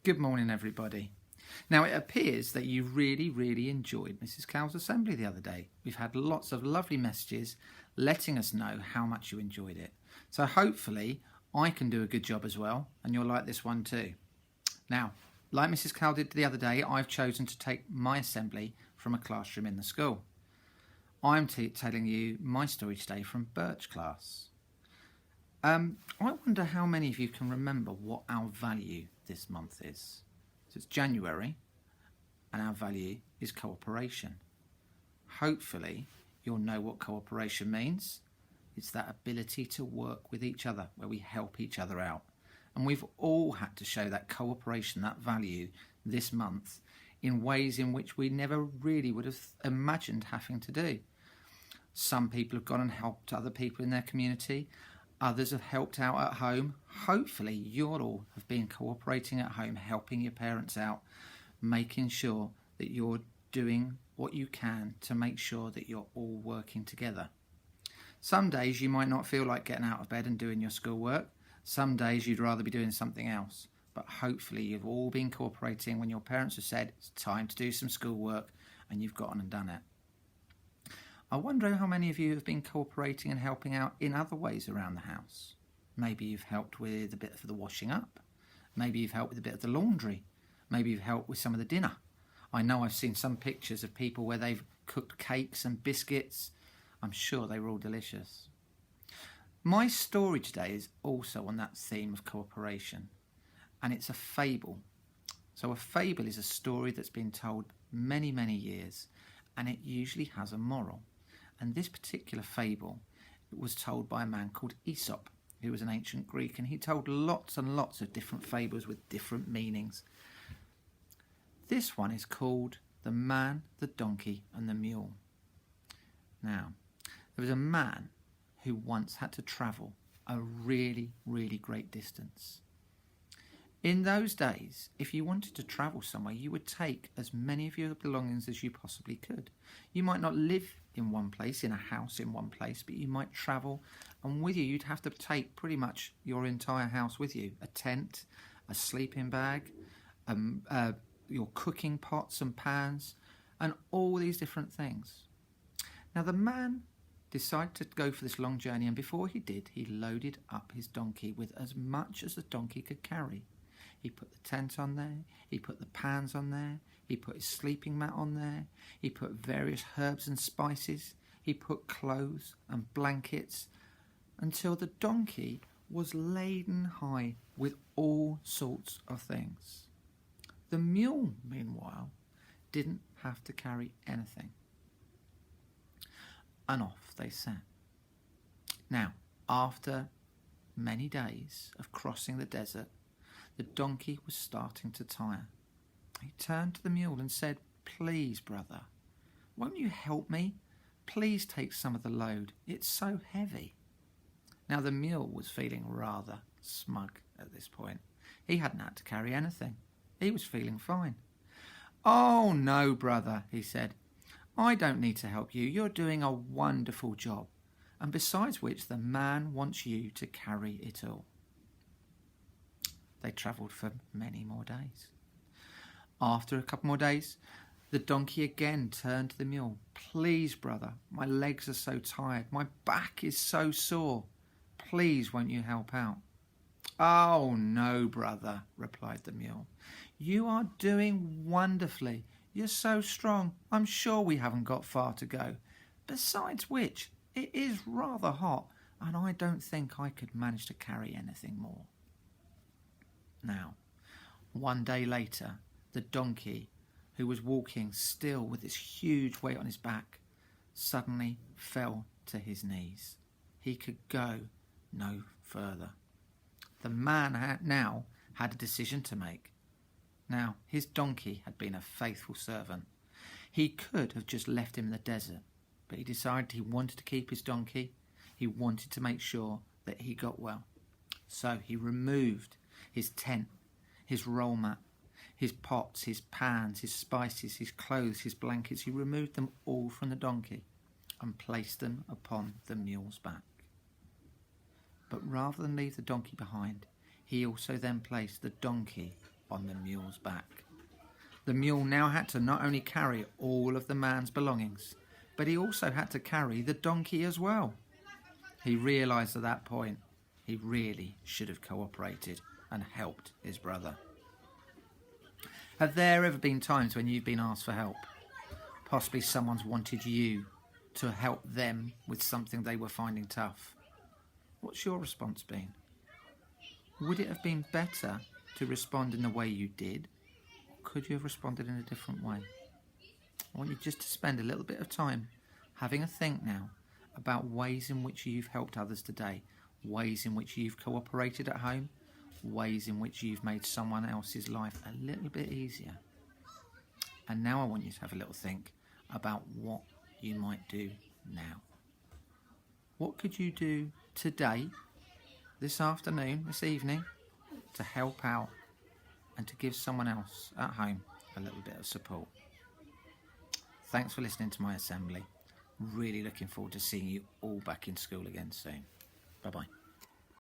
Good morning, everybody. Now, it appears that you really enjoyed Mrs. Cowell's assembly the other day. We've had lots of lovely messages letting us know how much you enjoyed it. So hopefully I can do a good job as well, and you'll like this one too. Now, like Mrs. Cowell did the other day, I've chosen to take my assembly from a classroom in the school. I'm telling you my story today from Birch class. I wonder how many of you can remember what our value this month is. So it's January, and our value is cooperation. Hopefully, you'll know what cooperation means. It's that ability to work with each other, where we help each other out. And we've all had to show that cooperation, that value, this month in ways in which we never really would have imagined having to do. Some people have gone and helped other people in their community. Others have helped out at home. Hopefully you all have been cooperating at home, helping your parents out, making sure that you're doing what you can to make sure that you're all working together. Some days you might not feel like getting out of bed and doing your schoolwork. Some days you'd rather be doing something else. But hopefully you've all been cooperating when your parents have said it's time to do some schoolwork and you've gone and done it. I wonder how many of you have been cooperating and helping out in other ways around the house. Maybe you've helped with a bit of the washing up. Maybe you've helped with a bit of the laundry. Maybe you've helped with some of the dinner. I know I've seen some pictures of people where they've cooked cakes and biscuits. I'm sure they were all delicious. My story today is also on that theme of cooperation, and it's a fable. So a fable is a story that's been told many years, and it usually has a moral. And this particular fable was told by a man called Aesop, who was an ancient Greek, and he told lots and lots of different fables with different meanings. This one is called The Man, the Donkey and the Mule. Now, there was a man who once had to travel a really great distance. In those days, if you wanted to travel somewhere, you would take as many of your belongings as you possibly could. You might not live in one place, in a house in one place, but you might travel, and with you you'd have to take pretty much your entire house with you. A tent, a sleeping bag, your cooking pots and pans, and all these different things. Now the man decided to go for this long journey, and before he did, he loaded up his donkey with as much as the donkey could carry. He put the tent on there, he put the pans on there, he put his sleeping mat on there, he put various herbs and spices, he put clothes and blankets, until the donkey was laden high with all sorts of things. The mule, meanwhile, didn't have to carry anything. And off they set. Now, after many days of crossing the desert, the donkey was starting to tire. He turned to the mule and said, "Please, brother, won't you help me? Please take some of the load. It's so heavy." Now the mule was feeling rather smug at this point. He hadn't had to carry anything. He was feeling fine. "Oh no, brother," he said. "I don't need to help you. You're doing a wonderful job. And besides which, the man wants you to carry it all." They travelled for many more days. After a couple more days, the donkey again turned to the mule. "Please, brother, my legs are so tired. My back is so sore. Please, won't you help out?" "Oh, no, brother," replied the mule. "You are doing wonderfully. You're so strong. I'm sure we haven't got far to go. Besides which, it is rather hot, and I don't think I could manage to carry anything more." Now, one day later, the donkey, who was walking still with this huge weight on his back, suddenly fell to his knees. He could go no further. The man now had a decision to make. Now, his donkey had been a faithful servant. He could have just left him in the desert, but he decided he wanted to keep his donkey. He wanted to make sure that he got well. So he removed his tent, his roll mat, his pots, his pans, his spices, his clothes, his blankets. He removed them all from the donkey and placed them upon the mule's back. But rather than leave the donkey behind, he also then placed the donkey on the mule's back. The mule now had to not only carry all of the man's belongings, but he also had to carry the donkey as well. He realised at that point he really should have cooperated and helped his brother. Have there ever been times when you've been asked for help? Possibly someone's wanted you to help them with something they were finding tough. What's your response been? Would it have been better to respond in the way you did? Or could you have responded in a different way? I want you just to spend a little bit of time having a think now about ways in which you've helped others today, ways in which you've cooperated at home, ways in which you've made someone else's life a little bit easier. And now I want you to have a little think about what you might do now. What could you do today, this afternoon, this evening, to help out and to give someone else at home a little bit of support? Thanks for listening to my assembly. Really looking forward to seeing you all back in school again soon. Bye-bye.